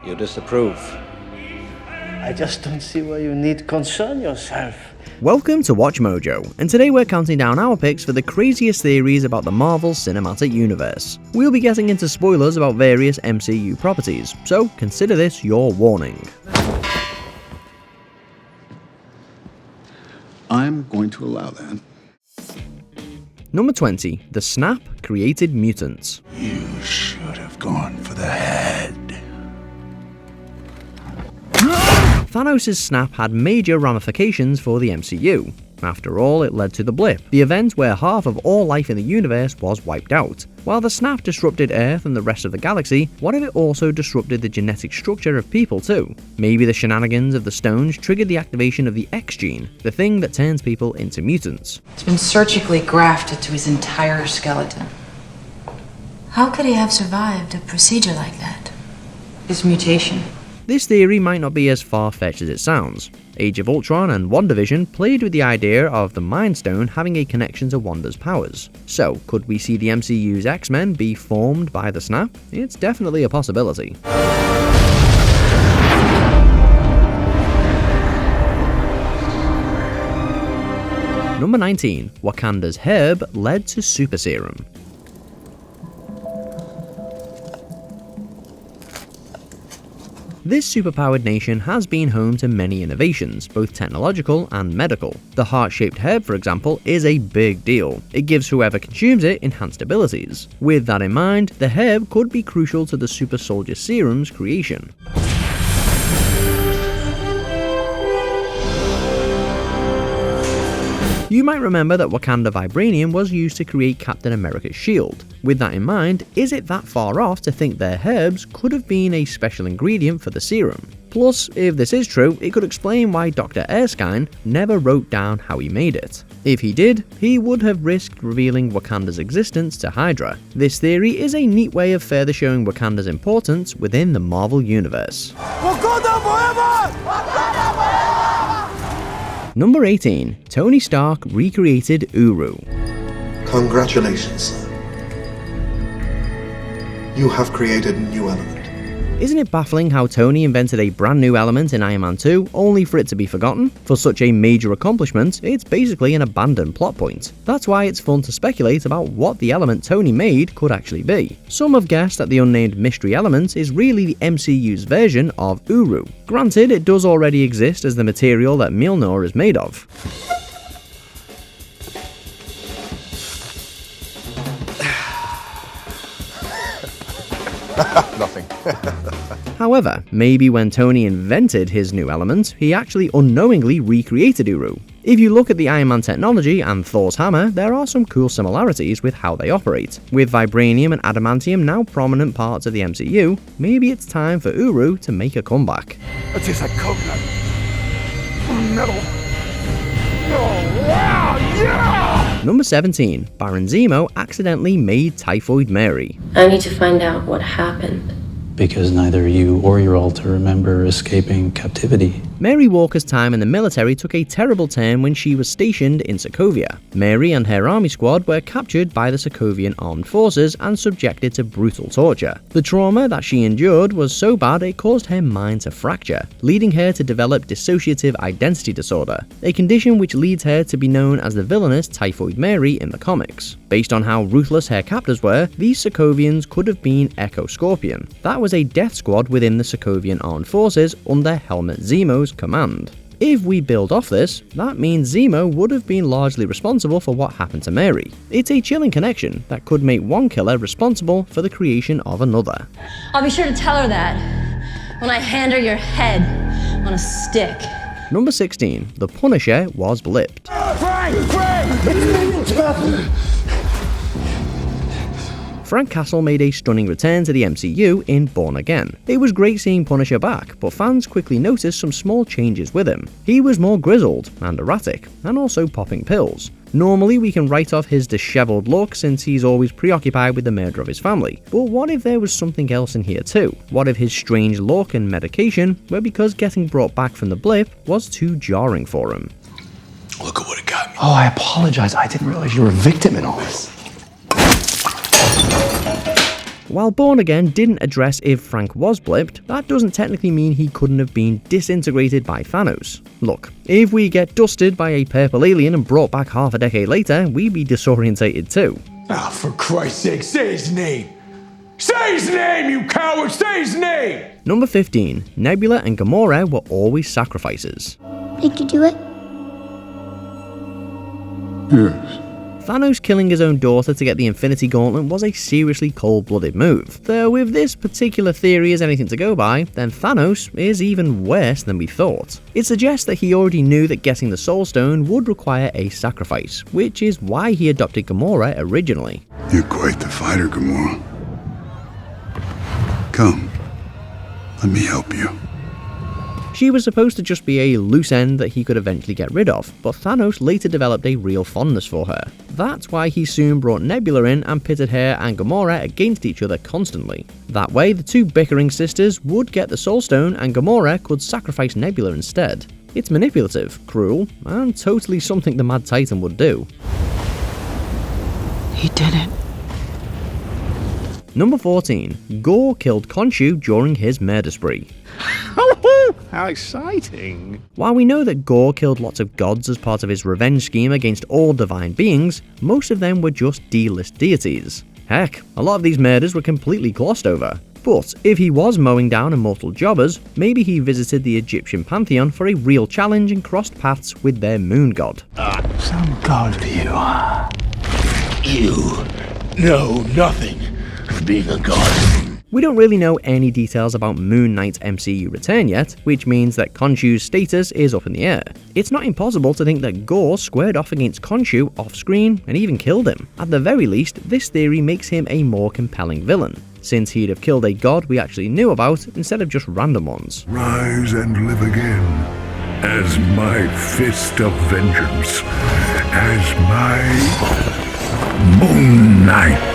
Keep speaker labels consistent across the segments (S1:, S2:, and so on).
S1: You disapprove.
S2: I just don't see why you need concern yourself.
S3: Welcome to Watch Mojo, and today we're counting down our picks for the craziest theories about the Marvel Cinematic Universe. We'll be getting into spoilers about various MCU properties, so consider this your warning.
S4: I'm going to allow that.
S3: Number 20. The Snap created mutants.
S4: You should have gone for the head.
S3: Thanos' snap had major ramifications for the MCU. After all, it led to the Blip, the event where half of all life in the universe was wiped out. While the snap disrupted Earth and the rest of the galaxy, what if it also disrupted the genetic structure of people too? Maybe the shenanigans of the stones triggered the activation of the X gene, the thing that turns people into mutants.
S5: It's been surgically grafted to his entire skeleton.
S6: How could he have survived a procedure like that?
S5: His mutation.
S3: This theory might not be as far-fetched as it sounds. Age of Ultron and WandaVision played with the idea of the Mind Stone having a connection to Wanda's powers. So, could we see the MCU's X-Men be formed by the snap? It's definitely a possibility. Number 19. Wakanda's herb led to Super Serum. This superpowered nation has been home to many innovations, both technological and medical. The heart-shaped herb, for example, is a big deal. It gives whoever consumes it enhanced abilities. With that in mind, the herb could be crucial to the Super Soldier Serum's creation. You might remember that Wakanda Vibranium was used to create Captain America's shield. With that in mind, is it that far off to think their herbs could have been a special ingredient for the serum? Plus, if this is true, it could explain why Dr. Erskine never wrote down how he made it. If he did, he would have risked revealing Wakanda's existence to Hydra. This theory is a neat way of further showing Wakanda's importance within the Marvel Universe.
S7: Wakanda forever! Wakanda forever!
S3: Number 18. Tony Stark recreated Uru.
S8: Congratulations, sir. You have created a new element.
S3: Isn't it baffling how Tony invented a brand new element in Iron Man 2 only for it to be forgotten? For such a major accomplishment, it's basically an abandoned plot point. That's why it's fun to speculate about what the element Tony made could actually be. Some have guessed that the unnamed mystery element is really the MCU's version of Uru. Granted, it does already exist as the material that Mjolnir is made of.
S8: Nothing.
S3: However, maybe when Tony invented his new element, he actually unknowingly recreated Uru. If you look at the Iron Man technology and Thor's hammer, there are some cool similarities with how they operate. With vibranium and adamantium now prominent parts of the MCU, maybe it's time for Uru to make a comeback.
S7: It tastes like coconut. Metal. Oh, wow, yeah!
S3: Number 17. Baron Zemo accidentally made Typhoid Mary.
S6: I need to find out what happened.
S9: Because neither you or your alter remember escaping captivity.
S3: Mary Walker's time in the military took a terrible turn when she was stationed in Sokovia. Mary and her army squad were captured by the Sokovian armed forces and subjected to brutal torture. The trauma that she endured was so bad it caused her mind to fracture, leading her to develop dissociative identity disorder, a condition which leads her to be known as the villainous Typhoid Mary in the comics. Based on how ruthless her captors were, these Sokovians could have been Echo Scorpion. That was a death squad within the Sokovian armed forces under Helmut Zemo's command. If we build off this, that means Zemo would have been largely responsible for what happened to Mary. It's a chilling connection that could make one killer responsible for the creation of another.
S10: I'll be sure to tell her that when I hand her your head on a stick.
S3: Number 16. The Punisher was blipped. Frank Castle made a stunning return to the MCU in Born Again. It was great seeing Punisher back, but fans quickly noticed some small changes with him. He was more grizzled and erratic, and also popping pills. Normally we can write off his disheveled look since he's always preoccupied with the murder of his family, but what if there was something else in here too? What if his strange look and medication were because getting brought back from the blip was too jarring for him?
S4: Look at what it got me.
S11: Oh, I apologize. I didn't realize you were a victim in all this.
S3: While Born Again didn't address if Frank was blipped, that doesn't technically mean he couldn't have been disintegrated by Thanos. Look, if we get dusted by a purple alien and brought back half a decade later, we'd be disorientated too.
S7: Ah, for Christ's sake, say his name! Say his name, you coward! Say his name!
S3: Number 15. Nebula and Gamora were always sacrifices.
S1: Did you do it?
S4: Yes.
S3: Thanos killing his own daughter to get the Infinity Gauntlet was a seriously cold-blooded move. Though if this particular theory is anything to go by, then Thanos is even worse than we thought. It suggests that he already knew that getting the Soul Stone would require a sacrifice, which is why he adopted Gamora originally.
S4: You're quite the fighter, Gamora. Come, let me help you.
S3: She was supposed to just be a loose end that he could eventually get rid of, but Thanos later developed a real fondness for her. That's why he soon brought Nebula in and pitted her and Gamora against each other constantly. That way, the two bickering sisters would get the Soul Stone and Gamora could sacrifice Nebula instead. It's manipulative, cruel, and totally something the Mad Titan would do.
S5: He did it.
S3: Number 14. Gore killed Khonshu during his murder spree.
S4: How exciting!
S3: While we know that Gore killed lots of gods as part of his revenge scheme against all divine beings, most of them were just D-list deities. Heck, a lot of these murders were completely glossed over. But if he was mowing down immortal jobbers, maybe he visited the Egyptian pantheon for a real challenge and crossed paths with their moon god.
S4: Some god for you. You know nothing of being a god.
S3: We don't really know any details about Moon Knight's MCU return yet, which means that Khonshu's status is up in the air. It's not impossible to think that Gore squared off against Khonshu off-screen and even killed him. At the very least, this theory makes him a more compelling villain, since he'd have killed a god we actually knew about instead of just random ones.
S11: Rise and live again, as my fist of vengeance, as my Moon Knight.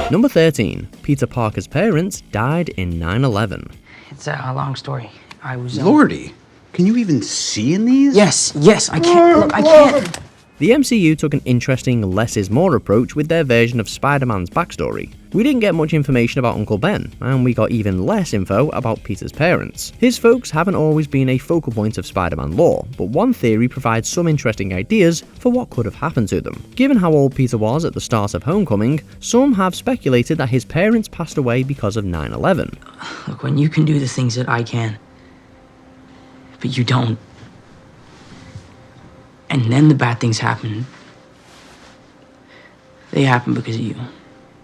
S3: Number 13. Peter Parker's parents died in 9/11.
S5: It's a long story. I was...
S12: Lordy, can you even see in these?
S5: Yes, I can't. Look, I can't.
S3: The MCU took an interesting less is more approach with their version of Spider-Man's backstory. We didn't get much information about Uncle Ben, and we got even less info about Peter's parents. His folks haven't always been a focal point of Spider-Man lore, but one theory provides some interesting ideas for what could have happened to them. Given how old Peter was at the start of Homecoming, some have speculated that his parents passed away because of 9/11.
S5: Look, when you can do the things that I can, but you don't, and then the bad things happen, they happen because of you.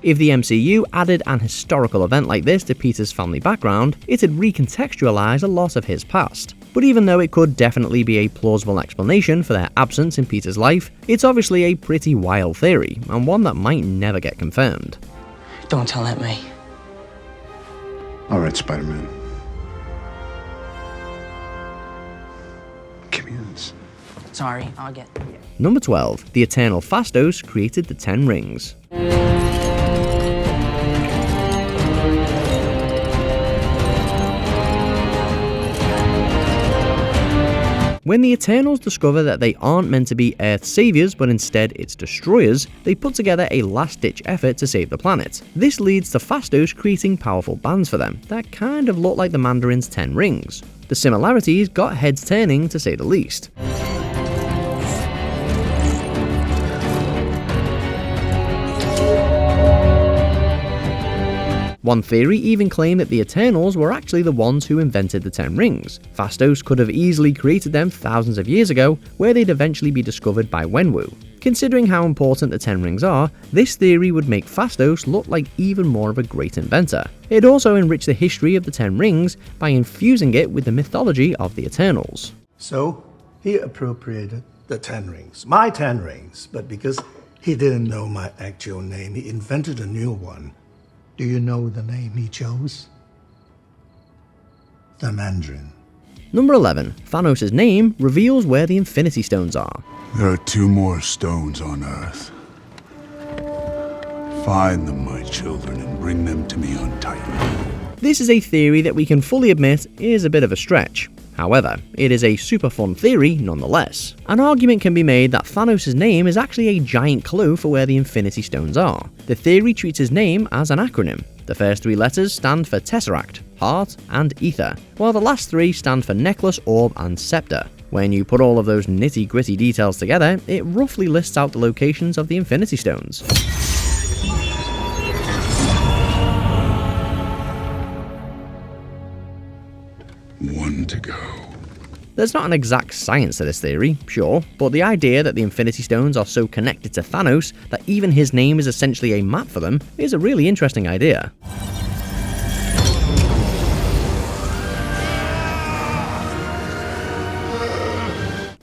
S3: If the MCU added an historical event like this to Peter's family background, it'd recontextualize a lot of his past. But even though it could definitely be a plausible explanation for their absence in Peter's life, it's obviously a pretty wild theory, and one that might never get confirmed.
S5: Don't tell Aunt May.
S4: All right, Spider-Man. Give me this.
S5: Sorry, I'll get...
S3: Number 12. The Eternal Phastos created the 10 Rings. When the Eternals discover that they aren't meant to be Earth's saviors but instead its destroyers, they put together a last-ditch effort to save the planet. This leads to Phastos creating powerful bands for them that kind of look like the Mandarin's 10 Rings. The similarities got heads turning to say the least. One theory even claimed that the Eternals were actually the ones who invented the 10 Rings. Phastos could have easily created them thousands of years ago, where they'd eventually be discovered by Wenwu. Considering how important the 10 Rings are, this theory would make Phastos look like even more of a great inventor. It'd also enrich the history of the 10 Rings by infusing it with the mythology of the Eternals.
S13: So, he appropriated the 10 Rings, my 10 Rings, but because he didn't know my actual name, he invented a new one. Do you know the name he chose? The Mandarin.
S3: Number 11. Thanos' name reveals where the Infinity Stones are.
S4: There are 2 more stones on Earth. Find them, my children, and bring them to me on Titan.
S3: This is a theory that we can fully admit is a bit of a stretch. However, it is a super fun theory nonetheless. An argument can be made that Thanos' name is actually a giant clue for where the Infinity Stones are. The theory treats his name as an acronym. The first 3 letters stand for Tesseract, Heart, and Ether, while the last 3 stand for Necklace, Orb, and Scepter. When you put all of those nitty-gritty details together, it roughly lists out the locations of the Infinity Stones.
S11: One to go.
S3: There's not an exact science to this theory, sure, but the idea that the Infinity Stones are so connected to Thanos that even his name is essentially a map for them is a really interesting idea.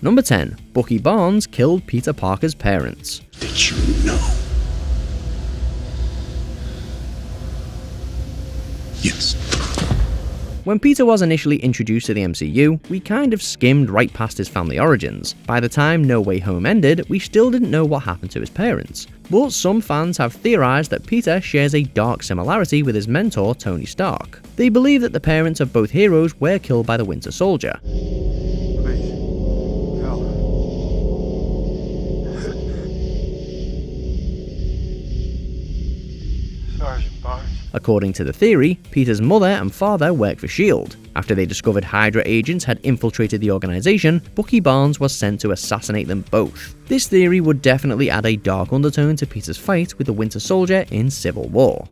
S3: Number 10. Bookie Barnes killed Peter Parker's parents.
S11: Did you know? Yes.
S3: When Peter was initially introduced to the MCU, we kind of skimmed right past his family origins. By the time No Way Home ended, we still didn't know what happened to his parents. But some fans have theorized that Peter shares a dark similarity with his mentor Tony Stark. They believe that the parents of both heroes were killed by the Winter Soldier. According to the theory, Peter's mother and father worked for S.H.I.E.L.D. After they discovered Hydra agents had infiltrated the organization, Bookie Barnes was sent to assassinate them both. This theory would definitely add a dark undertone to Peter's fight with the Winter Soldier in Civil War.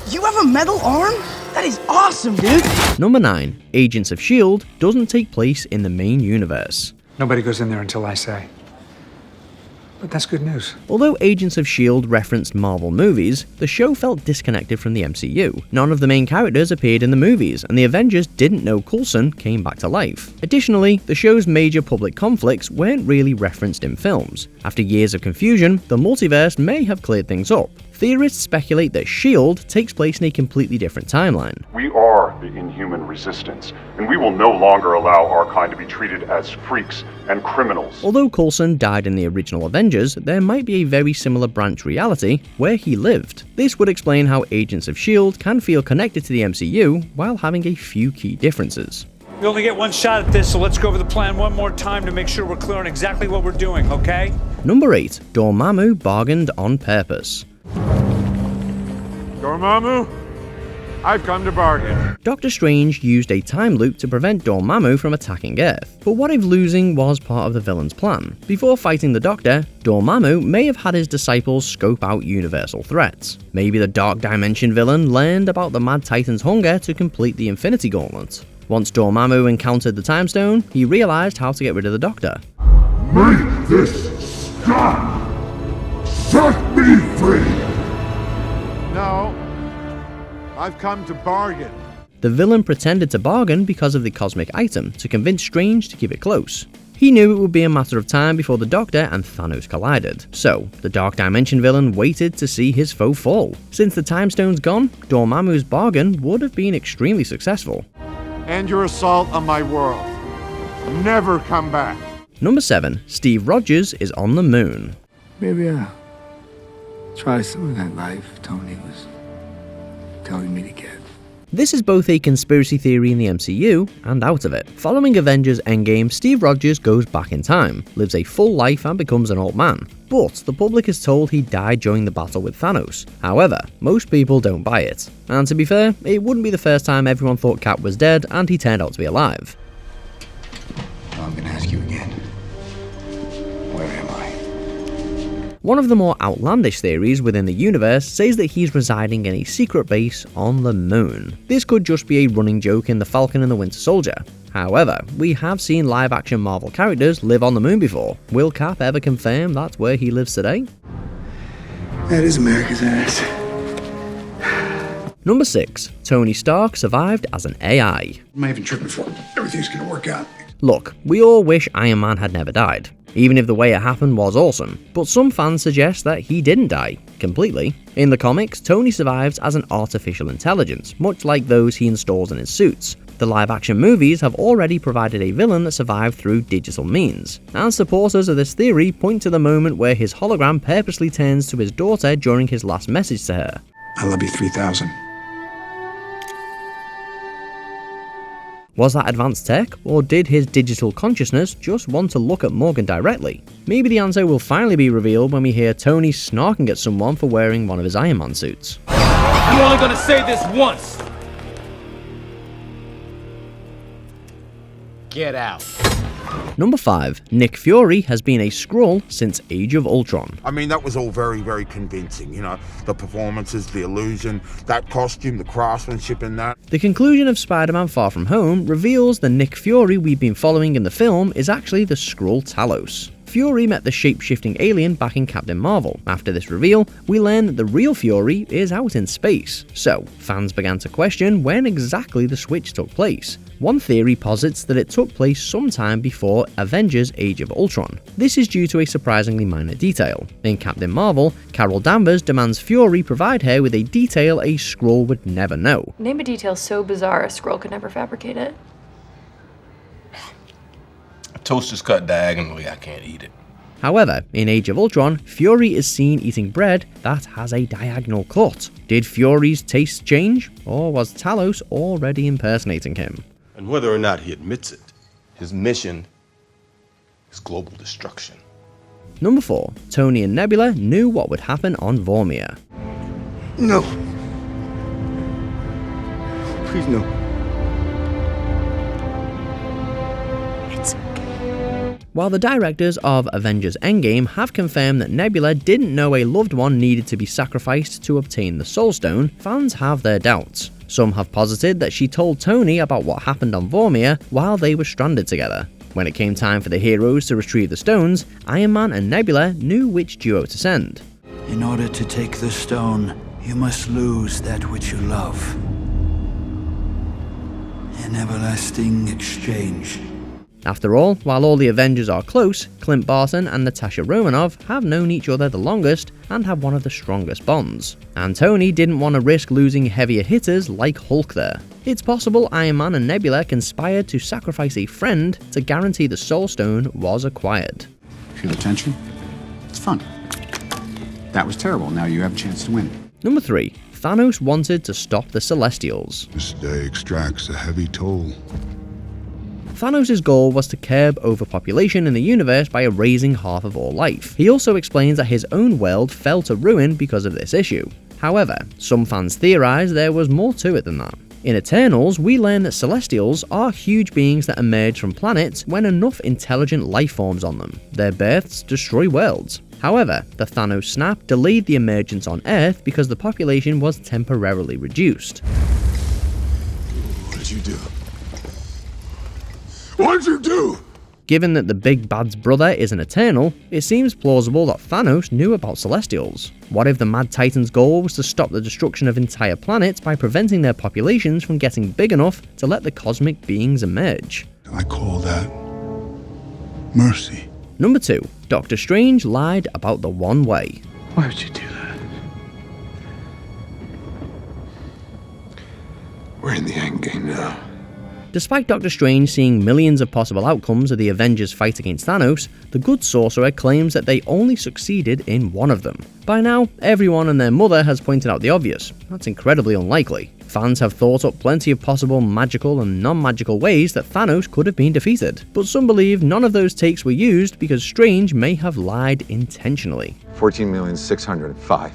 S1: You have a metal arm? That is awesome, dude!
S3: Number 9. Agents of S.H.I.E.L.D. doesn't take place in the main universe.
S14: Nobody goes in there until I say. But that's good news.
S3: Although Agents of S.H.I.E.L.D. referenced Marvel movies, the show felt disconnected from the MCU. None of the main characters appeared in the movies, and the Avengers didn't know Coulson came back to life. Additionally, the show's major public conflicts weren't really referenced in films. After years of confusion, the multiverse may have cleared things up. Theorists speculate that S.H.I.E.L.D. takes place in a completely different timeline.
S15: We are the Inhuman Resistance, and we will no longer allow our kind to be treated as freaks and criminals.
S3: Although Coulson died in the original Avengers, there might be a very similar branch reality where he lived. This would explain how Agents of S.H.I.E.L.D. can feel connected to the MCU while having a few key differences.
S14: We only get one shot at this, so let's go over the plan one more time to make sure we're clear on exactly what we're doing, okay?
S3: Number 8. Doramu bargained on purpose.
S16: Doramu, I've come to bargain.
S3: Doctor Strange used a time loop to prevent Doramu from attacking Earth, but what if losing was part of the villain's plan? Before fighting the Doctor, Doramu may have had his disciples scope out universal threats. Maybe the Dark Dimension villain learned about the Mad Titan's hunger to complete the Infinity Gauntlet. Once Doramu encountered the Time Stone, he realized how to get rid of the Doctor.
S11: Make this stop! Set me free!
S16: No, I've come to bargain.
S3: The villain pretended to bargain because of the cosmic item to convince Strange to keep it close. He knew it would be a matter of time before the Doctor and Thanos collided, so the Dark Dimension villain waited to see his foe fall. Since the Time Stone's gone, Dormammu's bargain would have been extremely successful.
S16: End your assault on my world. Never come back.
S3: Number 7. Steve Rogers is on the moon.
S17: Maybe I'll try some of that life Tony was telling me to get.
S3: This is both a conspiracy theory in the MCU and out of it. Following Avengers Endgame, Steve Rogers goes back in time, lives a full life and becomes an old man. But the public is told he died during the battle with Thanos. However, most people don't buy it. And to be fair, it wouldn't be the first time everyone thought Cap was dead and he turned out to be alive.
S17: I'm gonna ask you again. Where am I?
S3: One of the more outlandish theories within the universe says that he's residing in a secret base on the moon. This could just be a running joke in The Falcon and the Winter Soldier. However, we have seen live-action Marvel characters live on the moon before. Will Cap ever confirm that's where he lives today?
S17: That is America's ass.
S3: Number 6. Tony Stark survived as an AI.
S17: Am I even tripping for it? Everything's gonna work out.
S3: Look, we all wish Iron Man had never died, even if the way it happened was awesome, but some fans suggest that he didn't die completely. In the comics, Tony survives as an artificial intelligence, much like those he installs in his suits. The live-action movies have already provided a villain that survived through digital means, and supporters of this theory point to the moment where his hologram purposely turns to his daughter during his last message to her.
S17: I love you 3000.
S3: Was that advanced tech, or did his digital consciousness just want to look at Morgan directly? Maybe the answer will finally be revealed when we hear Tony snarking at someone for wearing one of his Iron Man suits.
S18: I'm only gonna say this once. Get out.
S3: Number 5. Nick Fury has been a Skrull since Age of Ultron.
S16: I mean, that was all very, very convincing. You know, the performances, the illusion, that costume, the craftsmanship in that.
S3: The conclusion of Spider-Man Far From Home reveals the Nick Fury we've been following in the film is actually the Skrull Talos. Fury met the shape-shifting alien back in Captain Marvel. After this reveal, we learn that the real Fury is out in space. So, fans began to question when exactly the switch took place. One theory posits that it took place sometime before Avengers Age of Ultron. This is due to a surprisingly minor detail. In Captain Marvel, Carol Danvers demands Fury provide her with a detail a Skrull would never know.
S19: Name a detail so bizarre a Skrull could never fabricate it.
S4: Toast is cut diagonally, I can't eat it.
S3: However, in Age of Ultron, Fury is seen eating bread that has a diagonal cut. Did Fury's taste change, or was Talos already impersonating him?
S20: And whether or not he admits it, his mission is global destruction.
S3: Number 4. Tony and Nebula knew what would happen on Vormir.
S12: No. Please no.
S3: While the directors of Avengers Endgame have confirmed that Nebula didn't know a loved one needed to be sacrificed to obtain the Soul Stone, fans have their doubts. Some have posited that she told Tony about what happened on Vormir while they were stranded together. When it came time for the heroes to retrieve the stones, Iron Man and Nebula knew which duo to send.
S21: In order to take the stone, you must lose that which you love. An everlasting exchange.
S3: After all, while all the Avengers are close, Clint Barton and Natasha Romanoff have known each other the longest and have one of the strongest bonds. And Tony didn't want to risk losing heavier hitters like Hulk there. It's possible Iron Man and Nebula conspired to sacrifice a friend to guarantee the Soul Stone was acquired.
S12: Feel the tension? It's fun. That was terrible. Now you have a chance to win.
S3: Number 3. Thanos wanted to stop the Celestials.
S11: This day extracts a heavy toll.
S3: Thanos' goal was to curb overpopulation in the universe by erasing half of all life. He also explains that his own world fell to ruin because of this issue. However, some fans theorize there was more to it than that. In Eternals, we learn that Celestials are huge beings that emerge from planets when enough intelligent life forms on them. Their births destroy worlds. However, the Thanos snap delayed the emergence on Earth because the population was temporarily reduced.
S7: What did you do? What'd you do?
S3: Given that the big bad's brother is an Eternal, it seems plausible that Thanos knew about Celestials. What if the Mad Titan's goal was to stop the destruction of entire planets by preventing their populations from getting big enough to let the cosmic beings emerge?
S11: I call that mercy.
S3: Number 2. Doctor Strange lied about the One Way.
S17: Why would you do that?
S4: We're in the end game now.
S3: Despite Doctor Strange seeing millions of possible outcomes of the Avengers' fight against Thanos, the good sorcerer claims that they only succeeded in one of them. By now, everyone and their mother has pointed out the obvious. That's incredibly unlikely. Fans have thought up plenty of possible magical and non-magical ways that Thanos could have been defeated, but some believe none of those takes were used because Strange may have lied intentionally.
S17: 14,605,000.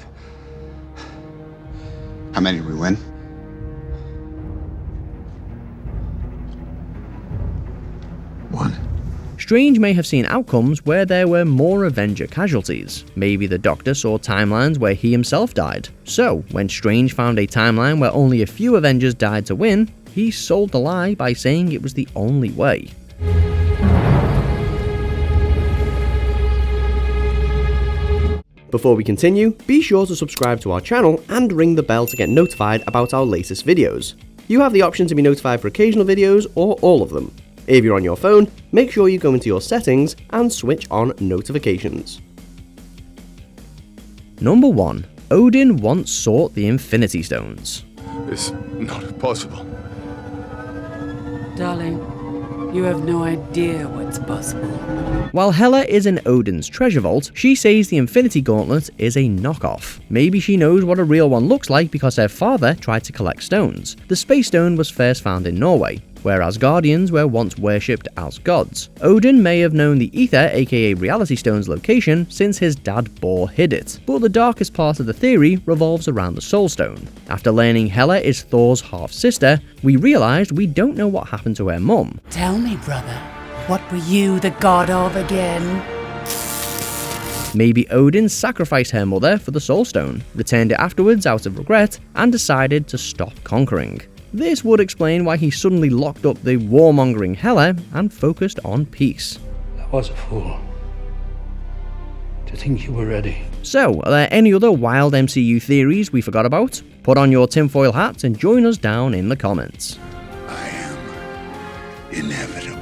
S12: How many did we win?
S3: Strange may have seen outcomes where there were more Avenger casualties. Maybe the Doctor saw timelines where he himself died. So, when Strange found a timeline where only a few Avengers died to win, he sold the lie by saying it was the only way. Before we continue, be sure to subscribe to our channel and ring the bell to get notified about our latest videos. You have the option to be notified for occasional videos or all of them. If you're on your phone, make sure you go into your settings and switch on notifications. Number 1. Odin once sought the Infinity Stones.
S4: It's not possible.
S22: Darling, you have no idea what's possible.
S3: While Hela is in Odin's treasure vault, she says the Infinity Gauntlet is a knockoff. Maybe she knows what a real one looks like because her father tried to collect stones. The Space Stone was first found in Norway. where Asgardians were once worshipped as gods. Odin may have known the Ether, aka Reality Stone's location, since his dad Gore hid it, but the darkest part of the theory revolves around the Soul Stone. After learning Hela is Thor's half-sister, we realised we don't know what happened to her mum.
S22: Tell me, brother, what were you the god of again?
S3: Maybe Odin sacrificed her mother for the Soul Stone, returned it afterwards out of regret, and decided to stop conquering. This would explain why he suddenly locked up the warmongering Hela and focused on peace.
S21: I was a fool to think you were ready.
S3: So, are there any other wild MCU theories we forgot about? Put on your tinfoil hat and join us down in the comments.
S11: Inevitable.